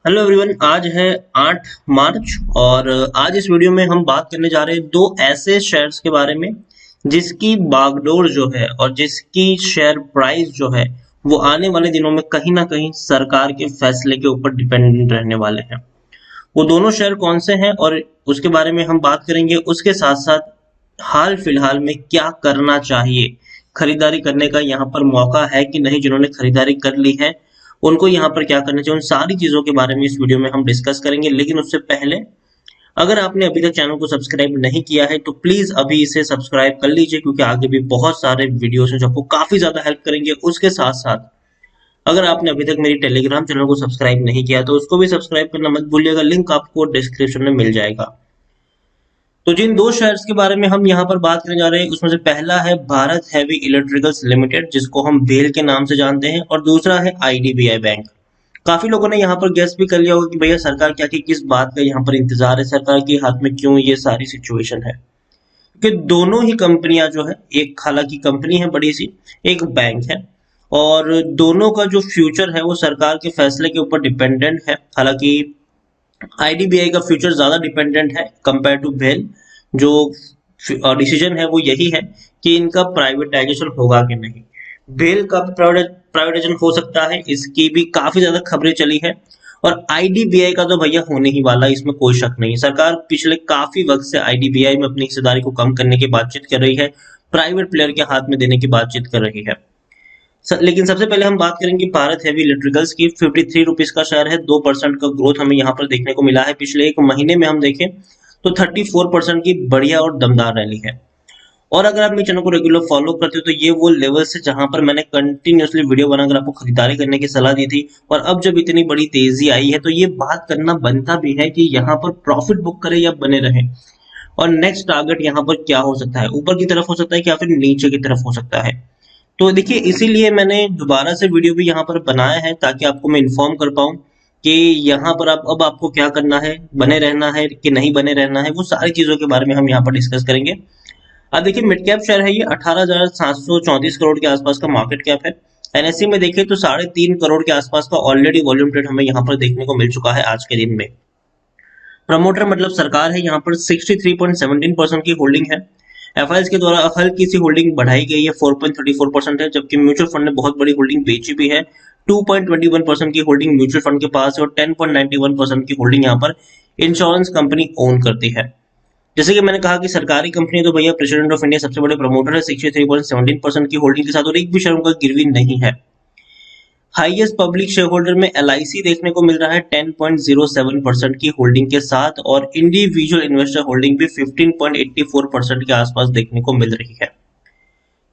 Hello everyone. आज है 8 मार्च और आज इस वीडियो में हम बात करने जा रहे हैं दो ऐसे शेयर्स के बारे में जिसकी बागडोर जो है और जिसकी शेयर प्राइस जो है वो आने वाले दिनों में कहीं ना कहीं सरकार के फैसले के ऊपर डिपेंडेंट रहने वाले हैं। वो दोनों शेयर कौन से हैं और उसके बारे में हम बात करेंगे। उसके साथ साथ हाल फिलहाल में क्या करना चाहिए, खरीदारी करने का यहाँ पर मौका है कि नहीं, जिन्होंने खरीदारी कर ली है उनको यहाँ पर क्या करना चाहिए, उन सारी चीजों के बारे में इस वीडियो में हम डिस्कस करेंगे। लेकिन उससे पहले अगर आपने अभी तक चैनल को सब्सक्राइब नहीं किया है तो प्लीज अभी इसे सब्सक्राइब कर लीजिए, क्योंकि आगे भी बहुत सारे वीडियोस हैं जो आपको काफी ज्यादा हेल्प करेंगे। उसके साथ साथ अगर आपने अभी तक मेरी टेलीग्राम चैनल को सब्सक्राइब नहीं किया तो उसको भी सब्सक्राइब करना मत भूलिएगा, लिंक आपको डिस्क्रिप्शन में मिल जाएगा। तो जिन दो शेयर्स के बारे में हम यहाँ पर बात करने जा रहे हैं उसमें से पहला है भारत हैवी इलेक्ट्रिकल्स लिमिटेड, जिसको हम भेल के नाम से जानते हैं, और दूसरा है आईडीबीआई बैंक। काफी लोगों ने यहाँ पर गेस भी कर लिया होगा कि भैया सरकार क्या की किस बात का यहाँ पर इंतजार है, सरकार के हाथ में क्यों ये सारी सिचुएशन है। क्योंकि दोनों ही कंपनियां जो है, एक हालांकि कंपनी है बड़ी सी, एक बैंक है, और दोनों का जो फ्यूचर है वो सरकार के फैसले के ऊपर डिपेंडेंट है। हालांकि आईडीबीआई का फ्यूचर ज्यादा डिपेंडेंट है कंपेयर टू भेल। जो डिसीजन है वो यही है कि इनका प्राइवेटाइजेशन होगा कि नहीं। भेल का प्राइवेटाइजेशन हो सकता है, इसकी भी काफी ज्यादा खबरें चली है, और आईडीबीआई का तो भैया होने ही वाला है, इसमें कोई शक नहीं। सरकार पिछले काफी वक्त से आईडीबीआई में अपनी हिस्सेदारी को कम करने की बातचीत कर रही है, प्राइवेट प्लेयर के हाथ में देने की बातचीत कर रही है। लेकिन सबसे पहले हम बात करेंगे भारत हेवी इलेक्ट्रिकल्स की। 53 रुपीज का शेयर है, 2% का ग्रोथ हमें यहाँ पर देखने को मिला है। पिछले एक महीने में हम देखें तो 34% की बढ़िया और दमदार रैली है। और अगर आप मेरे चैनल को रेगुलर फॉलो करते हो तो ये वो लेवल है जहां पर मैंने कंटिन्यूअसली वीडियो बनाकर आपको खरीदारी करने की सलाह दी थी, और अब जब इतनी बड़ी तेजी आई है तो ये बात करना बनता भी है कि यहाँ पर प्रॉफिट बुक करे या बने रहे, और नेक्स्ट टारगेट यहाँ पर क्या हो सकता है, ऊपर की तरफ हो सकता है या फिर नीचे की तरफ हो सकता है। तो देखिए, इसीलिए मैंने दोबारा से वीडियो भी यहाँ पर बनाया है ताकि आपको मैं इन्फॉर्म कर पाऊँ कि यहाँ पर आप अब आपको क्या करना है, बने रहना है कि नहीं बने रहना है, वो सारी चीजों के बारे में हम यहाँ पर डिस्कस करेंगे। अब देखिए, मिड कैप शेयर है ये, 18,734 करोड़ के आसपास का मार्केट कैप है। एनएससी में देखें तो 3.5 करोड़ के आसपास का ऑलरेडी वॉल्यूम ट्रेड हमें यहाँ पर देखने को मिल चुका है आज के दिन में। प्रमोटर मतलब सरकार है, यहाँ पर 63.17% की होल्डिंग है। एफआईएस के द्वारा हल्की सी होल्डिंग बढ़ाई गई है, 4.34% है, जबकि म्यूचुअल फंड ने बहुत बड़ी होल्डिंग बेची भी है। 2.21% की होल्डिंग म्यूचुअल फंड के पास है और 10.91% की होल्डिंग यहाँ पर इंश्योरेंस कंपनी ओन करती है। जैसे कि मैंने कहा कि सरकारी कंपनी तो भैया प्रेसिडेंट ऑफ इंडिया सबसे बड़े प्रमोटर है 63.17% की होल्डिंग के साथ, और एक भी शेयर उनका गिरवी नहीं है। हाईएस्ट पब्लिक शेयर होल्डर में एलआईसी देखने को मिल रहा है 10.07% की होल्डिंग के साथ, और इंडिविजुअल इन्वेस्टर होल्डिंग भी 15.84% के आसपास देखने को मिल रही है।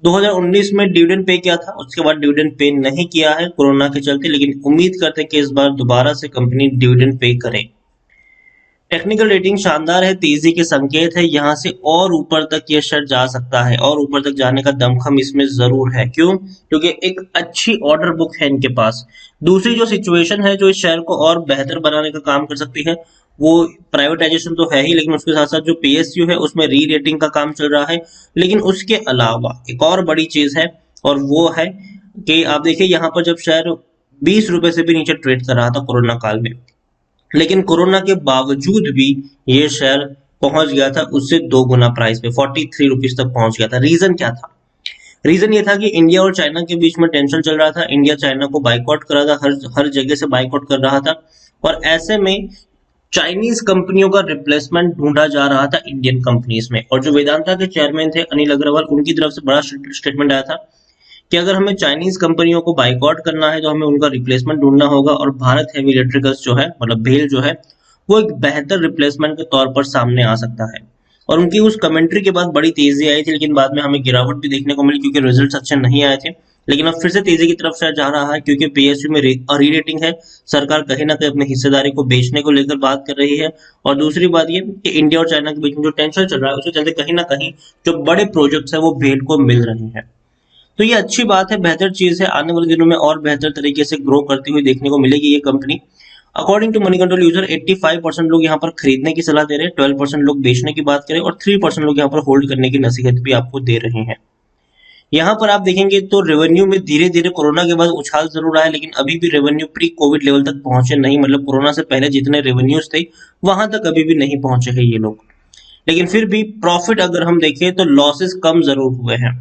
2019 में डिविडेंड पे किया था, उसके बाद डिविडेंड पे नहीं किया है कोरोना के चलते, लेकिन उम्मीद करते हैं कि इस बार दोबारा से कंपनी डिविडेंड पे करे। टेक्निकल रेटिंग शानदार है, तेजी के संकेत है, यहाँ से और ऊपर तक ये शेयर जा सकता है, और ऊपर तक जाने का दमखम इसमें जरूर है। क्यों? क्योंकि एक अच्छी ऑर्डर बुक है इनके पास। दूसरी जो सिचुएशन है जो इस शेयर को और बेहतर बनाने का काम कर सकती है, वो प्राइवेटाइजेशन तो है ही, लेकिन उसके साथ साथ जो पीएसयू है उसमें री रेटिंग का काम चल रहा है। लेकिन उसके अलावा एक और बड़ी चीज है, और वो है कि आप देखिए यहाँ पर जब शेयर 20 रुपए से भी नीचे ट्रेड कर रहा था कोरोना काल में, लेकिन कोरोना के बावजूद भी ये शेयर पहुंच गया था उससे 2 गुना प्राइस पे, 43 रुपीज तक पहुंच गया था। रीजन क्या था? रीजन ये था कि इंडिया और चाइना के बीच में टेंशन चल रहा था, इंडिया चाइना को बाइकआउट कर रहा था, हर हर जगह से बाइकआउट कर रहा था, और ऐसे में चाइनीज कंपनियों का रिप्लेसमेंट ढूंढा जा रहा था इंडियन कंपनीज में। और जो वेदांता के चेयरमैन थे अनिल अग्रवाल, उनकी तरफ से बड़ा स्टेटमेंट आया था कि अगर हमें चाइनीज कंपनियों को बाइकआउट करना है तो हमें उनका रिप्लेसमेंट ढूंढना होगा, और भारत हेवी इलेक्ट्रिकल्स जो है मतलब भेल जो है वो एक बेहतर रिप्लेसमेंट के तौर पर सामने आ सकता है। और उनकी उस कमेंट्री के बाद बड़ी तेजी आई थी, लेकिन बाद में हमें गिरावट भी देखने को मिली क्योंकि रिजल्ट्स अच्छे नहीं आए थे। लेकिन अब फिर से तेजी की तरफ से जा रहा है क्योंकि पीएसयू में री रेटिंग है, सरकार कहीं ना कहीं अपनी हिस्सेदारी को बेचने को लेकर बात कर रही है। और दूसरी बात ये कि इंडिया और चाइना के बीच में जो टेंशन चल रहा है उसके चलते कहीं ना कहीं जो बड़े प्रोजेक्ट्स है वो भेल को मिल रहे हैं। तो ये अच्छी बात है, बेहतर चीज है, आने वाले दिनों में और बेहतर तरीके से ग्रो करती हुई देखने को मिलेगी ये कंपनी। According to Moneycontrol user 85% लोग यहाँ पर खरीदने की सलाह दे रहे हैं, 12% लोग बेचने की बात करें, और 3% लोग यहाँ पर होल्ड करने की नसीहत भी आपको दे रहे हैं। यहाँ पर आप देखेंगे तो रेवेन्यू में धीरे धीरे कोरोना के बाद उछाल जरूर आया, लेकिन अभी भी रेवेन्यू प्री कोविड लेवल तक पहुंचे नहीं, मतलब कोरोना से पहले जितने रेवेन्यूज थे वहां तक अभी भी नहीं पहुंचे हैं ये लोग। लेकिन फिर भी प्रॉफिट अगर हम देखें तो लॉसेस कम जरूर हुए हैं।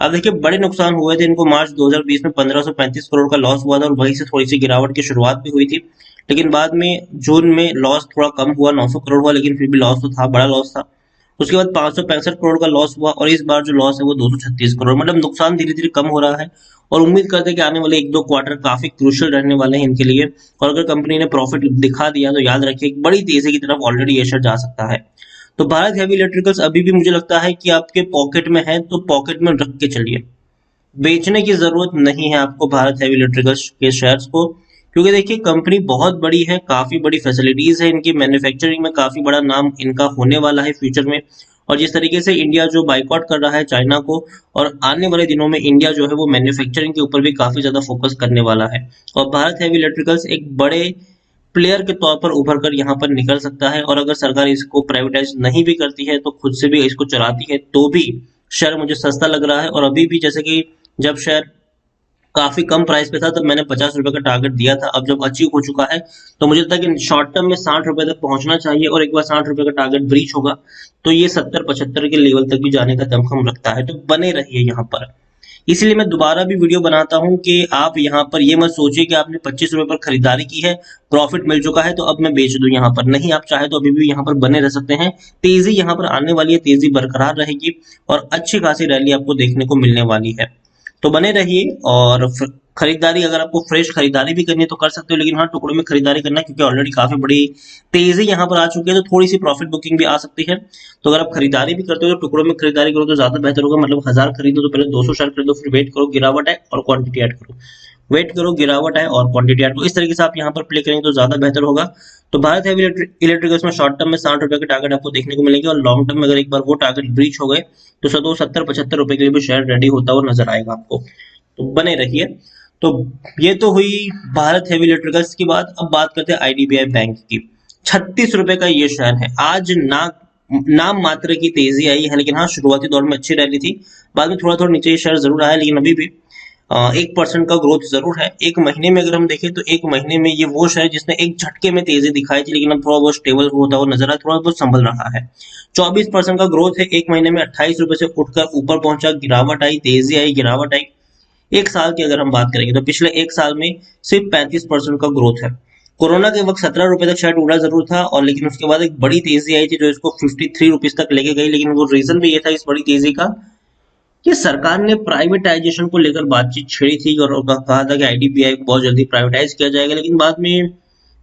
अब देखिए बड़े नुकसान हुए थे इनको, मार्च 2020 में 1535 करोड़ का लॉस हुआ था और वहीं से थोड़ी सी गिरावट की शुरुआत भी हुई थी। लेकिन बाद में जून में लॉस थोड़ा कम हुआ, 900 करोड़ हुआ, लेकिन फिर भी लॉस तो था, बड़ा लॉस था। उसके बाद 565 करोड़ का लॉस हुआ और इस बार जो लॉस है वो 236 करोड़, मतलब नुकसान धीरे धीरे कम हो रहा है। और उम्मीद करते हैं कि आने वाले एक दो क्वार्टर काफी क्रूशियल रहने वाले हैं इनके लिए। और अगर कंपनी ने प्रॉफिट दिखा दिया तो याद रखिए एक बड़ी तेजी की तरफ ऑलरेडी ये शेयर जा सकता है। तो भारत हेवी इलेक्ट्रिकल्स अभी भी मुझे लगता है कि आपके पॉकेट में है तो पॉकेट में रख के चलिए, बेचने की जरूरत नहीं है आपको भारत हेवी इलेक्ट्रिकल्स के शेयर्स को। क्योंकि देखिए कंपनी बहुत बड़ी है, काफी बड़ी फैसिलिटीज है इनकी, मैन्युफैक्चरिंग में काफी बड़ा नाम इनका होने वाला है फ्यूचर में। और जिस तरीके से इंडिया जो बाइकआउट कर रहा है चाइना को, और आने वाले दिनों में इंडिया जो है वो मैन्युफैक्चरिंग के ऊपर भी काफी ज्यादा फोकस करने वाला है। और भारत हेवी इलेक्ट्रिकल्स एक बड़े प्लेयर के तौर पर उभर कर यहाँ पर निकल सकता है। और अगर सरकार इसको प्राइवेटाइज नहीं भी करती है तो खुद से भी इसको चलाती है तो भी शेयर मुझे सस्ता लग रहा है। और अभी भी जैसे कि जब शेयर काफी कम प्राइस पे था तब मैंने 50 रुपए का टारगेट दिया था, अब जब अचीव हो चुका है तो मुझे लगता है कि शॉर्ट टर्म में 60 रुपए तक पहुंचना चाहिए। और एक बार 60 रुपए का टारगेट ब्रीच होगा तो ये 70-75 के लेवल तक भी जाने का दमखम रखता है, तो बने रहिए यहाँ पर। इसलिए मैं दोबारा भी वीडियो बनाता हूं कि आप यहाँ पर ये मत सोचिए कि आपने 25 रुपए पर खरीदारी की है, प्रॉफिट मिल चुका है तो अब मैं बेच दूं। यहाँ पर नहीं, आप चाहे तो अभी भी यहाँ पर बने रह सकते हैं। तेजी यहाँ पर आने वाली है, तेजी बरकरार रहेगी और अच्छी खासी रैली आपको देखने को मिलने वाली है। तो बने रहिए। और खरीदारी अगर आपको फ्रेश खरीदारी भी करनी है तो कर सकते हो, लेकिन हाँ टुकड़ों में खरीदारी करना, क्योंकि ऑलरेडी काफी बड़ी तेजी यहाँ पर आ चुकी है तो थोड़ी सी प्रॉफिट बुकिंग भी आ सकती है। तो अगर आप खरीदारी भी करते हो तो टुकड़ों में खरीदारी करो तो ज्यादा बेहतर होगा, मतलब 1000 खरीदो तो पहले 200 शेयर खरीदो, फिर वेट करो गिरावट है और क्वांटिटी ऐड करो, वेट करो गिरावट है और क्वांटिटी ऐड करो। इस तरीके से आप यहाँ पर प्ले करेंगे तो ज्यादा बेहतर होगा। तो भारत हेवी इलेक्ट्रिकल्स में शॉर्ट टर्म में 60 रुपए के टारगेट आपको देखने को मिलेंगे और लॉन्ग टर्म में अगर एक बार वो टारगेट ब्रीच हो गए तो 70-75 रुपए के लिए भी शेयर रेडी होता हुआ नजर आएगा आपको। तो बने रहिए। तो ये तो हुई भारत हेवी इलेक्ट्रिकल्स की बात। अब बात करते हैं आईडीबीआई बैंक की। 36 रुपए का ये शेयर है। आज नाम मात्र की तेजी आई है, लेकिन हाँ शुरुआती दौर में अच्छी रैली थी, बाद में थोड़ा थोड़ा नीचे ये शेयर जरूर आया, लेकिन अभी भी 1% का ग्रोथ जरूर है। एक महीने में अगर हम देखें तो एक महीने में ये वो शेयर जिसने एक झटके में तेजी दिखाई थी, लेकिन अब थोड़ा बहुत स्टेबल होता हुआ नजर आया, थोड़ा बहुत संभल रहा है। 24% का ग्रोथ है एक महीने में, 28 रुपए से उठकर ऊपर पहुंचा, गिरावट आई, तेजी आई, गिरावट आई। एक साल की अगर हम बात करेंगे तो पिछले एक साल में सिर्फ 35% का ग्रोथ है। कोरोना के वक्त 17 रुपए तक शायद उड़ा जरूर था, और लेकिन उसके बाद एक बड़ी तेजी आई थी जो इसको 53 रुपीज तक लेके गई। लेकिन वो रीजन भी ये था इस बड़ी तेजी का कि सरकार ने प्राइवेटाइजेशन को लेकर बातचीत छेड़ी थी और कहा था कि आईडीबीआई को बहुत जल्दी प्राइवेटाइज किया जाएगा, लेकिन बाद में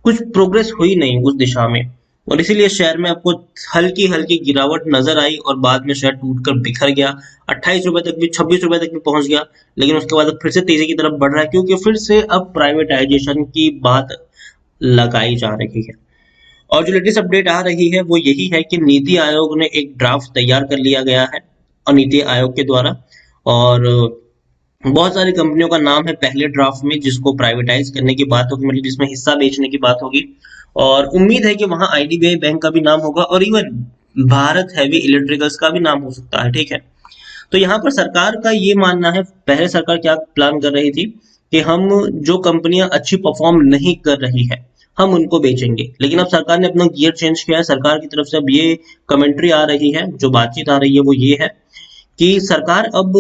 कुछ प्रोग्रेस हुई नहीं उस दिशा में। और इसीलिए शेयर में आपको हल्की हल्की गिरावट नजर आई और बाद में शेयर टूटकर बिखर गया, 28 रुपए तक भी, 26 रुपए तक भी पहुंच गया। लेकिन उसके बाद फिर से तेजी की तरफ बढ़ रहा है, क्योंकि फिर से अब प्राइवेटाइजेशन की बात लगाई जा रही है। और जो लेटेस्ट अपडेट आ रही है वो यही है कि नीति आयोग ने एक ड्राफ्ट तैयार कर लिया गया है, और नीति आयोग के द्वारा, और बहुत सारी कंपनियों का नाम है पहले ड्राफ्ट में जिसको प्राइवेटाइज करने की बात होगी, मतलब जिसमें हिस्सा बेचने की बात होगी। और उम्मीद है कि वहां आईडीबीआई बैंक का भी नाम होगा और इवन भारत हेवी इलेक्ट्रिकल्स का भी नाम हो सकता है, ठीक है। तो यहाँ पर सरकार का ये मानना है, पहले सरकार क्या प्लान कर रही थी कि हम जो कंपनियां अच्छी परफॉर्म नहीं कर रही है हम उनको बेचेंगे, लेकिन अब सरकार ने अपना गियर चेंज किया है। सरकार की तरफ से अब ये कमेंट्री आ रही है, जो बातचीत आ रही है वो ये है कि सरकार अब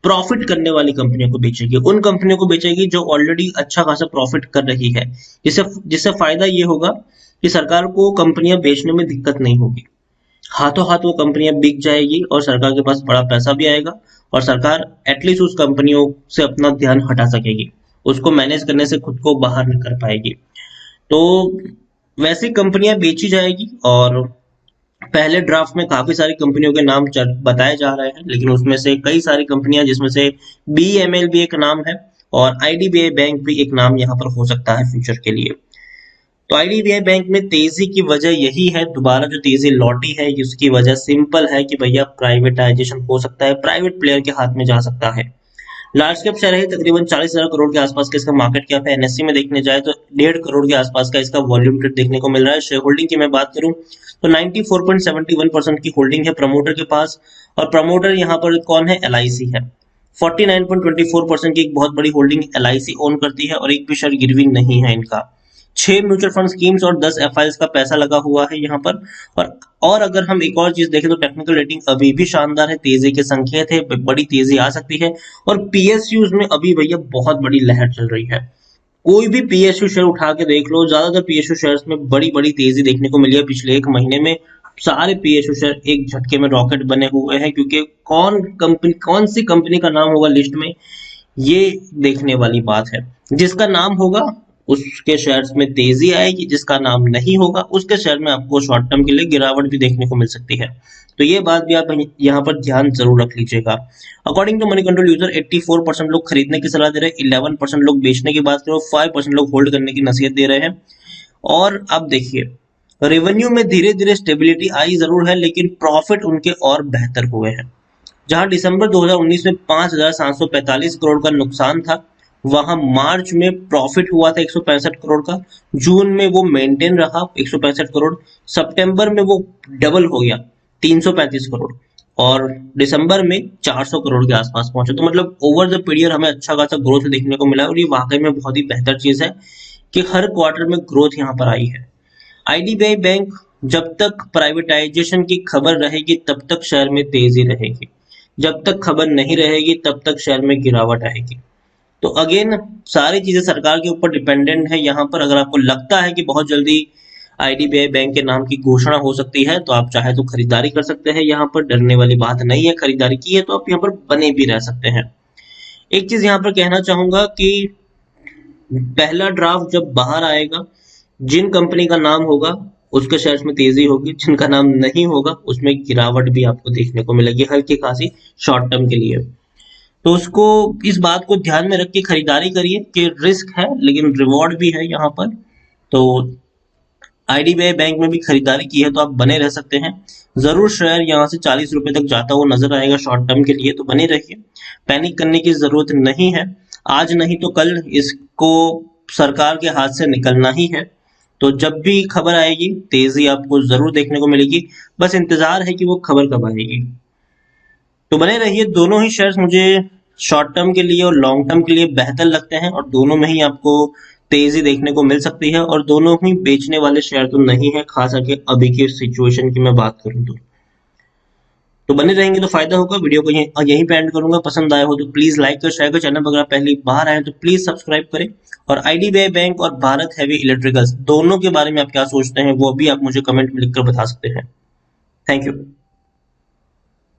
प्रॉफिट करने वाली कंपनियों को बेचेगी, उन कंपनियों को बेचेगी जो ऑलरेडी अच्छा खासा प्रॉफिट कर रही है, जिससे जिससे फायदा ये होगा कि सरकार को कंपनियां बेचने में दिक्कत नहीं होगी, हाथों हाथ वो कंपनियां बिक जाएगी और सरकार के पास बड़ा पैसा भी आएगा, और सरकार एटलीस्ट उस कंपनियों से अपना ध्यान हटा सकेगी, उसको मैनेज करने से खुद को बाहर नहीं कर पाएगी। तो वैसी कंपनियां बेची जाएगी। और पहले ड्राफ्ट में काफी सारी कंपनियों के नाम बताए जा रहे हैं, लेकिन उसमें से कई सारी कंपनियां, जिसमें से बीएमएल भी एक नाम है और आईडीबीआई बैंक भी एक नाम यहाँ पर हो सकता है फ्यूचर के लिए। तो आईडीबीआई बैंक में तेजी की वजह यही है, दोबारा जो तेजी लौटी है उसकी वजह सिंपल है कि भैया प्राइवेटाइजेशन हो सकता है, प्राइवेट प्लेयर के हाथ में जा सकता है। लार्ज कैप शेयर है, तकरीबन 40,000 करोड़ के आसपास का इसका मार्केट कैप है। एनएससी में देखने जाए तो 1.5 करोड़ के आसपास का इसका वॉल्यूम ट्रेड देखने को मिल रहा है। शेयर होल्डिंग की मैं बात करूं तो 94.71% की होल्डिंग है प्रमोटर के पास, और प्रमोटर यहाँ पर कौन है, एलआईसी है। 49.24% की एक बहुत बड़ी होल्डिंग LIC ओन करती है और एक भी शेयर गिरवी नहीं है इनका। 6 म्यूचुअल फंड स्कीम्स और 10 FIs का पैसा लगा हुआ है यहाँ पर। और अगर हम एक और चीज देखें तो टेक्निकल रेटिंग अभी भी शानदार है, तेजी के संकेत है, बड़ी तेजी आ सकती है। और PSUs में अभी भैया बहुत बड़ी लहर चल रही है। कोई भी PSU शेयर उठा के देख लो, ज्यादातर PSU शेयर्स में बड़ी बड़ी तेजी देखने को मिली है पिछले एक महीने में। सारे PSU शेयर एक झटके में रॉकेट बने हुए हैं, क्योंकि कौन सी कंपनी का नाम होगा लिस्ट में, ये देखने वाली बात है। जिसका नाम होगा उसके शेयर्स में तेजी आएगी, जिसका नाम नहीं होगा उसके शेयर में आपको शॉर्ट टर्म के लिए गिरावट भी देखने को मिल सकती है। तो ये बात भी आप यहाँ पर ध्यान जरूर रख लीजिएगा। According to Moneycontrol user 84% लोग खरीदने की सलाह दे रहे हैं, 11% लोग बेचने की बात कर रहे हैं, 5% लोग होल्ड करने की नसीहत दे रहे हैं। और अब देखिए, रेवेन्यू में धीरे धीरे स्टेबिलिटी आई जरूर है, लेकिन प्रॉफिट उनके और बेहतर हुए हैं। जहां दिसंबर 2019 में 5,745 करोड़ का नुकसान था, वहां मार्च में प्रॉफिट हुआ था 165 करोड़ का, जून में वो मेंटेन रहा 165 करोड़, सितंबर में वो डबल हो गया 335 करोड़, और दिसंबर में 400 करोड़ के आसपास पहुंचे। तो मतलब ओवर द पीरियड हमें अच्छा खासा ग्रोथ देखने को मिला, और ये वाकई में बहुत ही बेहतर चीज है कि हर क्वार्टर में ग्रोथ यहाँ पर आई है। IDBI बैंक, जब तक प्राइवेटाइजेशन की खबर रहेगी तब तक शेयर में तेजी रहेगी, जब तक खबर नहीं रहेगी तब तक शेयर में गिरावट आएगी। तो अगेन सारी चीजें सरकार के ऊपर डिपेंडेंट है। यहाँ पर अगर आपको लगता है कि बहुत जल्दी IDBI बैंक के नाम की घोषणा हो सकती है, तो आप चाहे तो खरीदारी कर सकते हैं। यहाँ पर डरने वाली बात नहीं है, खरीदारी की है तो आप यहाँ पर बने भी रह सकते हैं। एक चीज यहाँ पर कहना चाहूंगा कि पहला ड्राफ्ट जब बाहर आएगा, जिन कंपनी का नाम होगा उसके शेयर्स में तेजी होगी, जिनका नाम नहीं होगा उसमें गिरावट भी आपको देखने को मिलेगी, हल्की खासी शॉर्ट टर्म के लिए। तो उसको, इस बात को ध्यान में रख के खरीदारी करिए कि रिस्क है लेकिन रिवॉर्ड भी है यहाँ पर। तो IDBI बैंक में भी खरीदारी की है तो आप बने रह सकते हैं। जरूर शेयर यहाँ से 40 रुपए तक जाता हुआ नजर आएगा शॉर्ट टर्म के लिए, तो बने रहिए, पैनिक करने की जरूरत नहीं है। आज नहीं तो कल इसको सरकार के हाथ से निकलना ही है। तो जब भी खबर आएगी तेजी आपको जरूर देखने को मिलेगी, बस इंतजार है कि वो खबर कब आएगी। तो बने रहिए, दोनों ही शेयर्स मुझे शॉर्ट टर्म के लिए और लॉन्ग टर्म के लिए बेहतर लगते हैं, और दोनों में ही आपको तेजी देखने को मिल सकती है, और दोनों ही बेचने वाले शेयर तो नहीं है, खास करके अभी की सिचुएशन की मैं बात करूं तो बने रहेंगे तो फायदा होगा। वीडियो को यहीं पे एंड करूंगा। पसंद आया हो तो प्लीज लाइक कर, शेयर कर, चैनल पर अगर आप पहली बार आए तो प्लीज सब्सक्राइब करें। और IDBI बैंक और भारत हेवी इलेक्ट्रिकल्स दोनों के बारे में आप क्या सोचते हैं वो भी आप मुझे कमेंट में लिखकर बता सकते हैं। Thank you.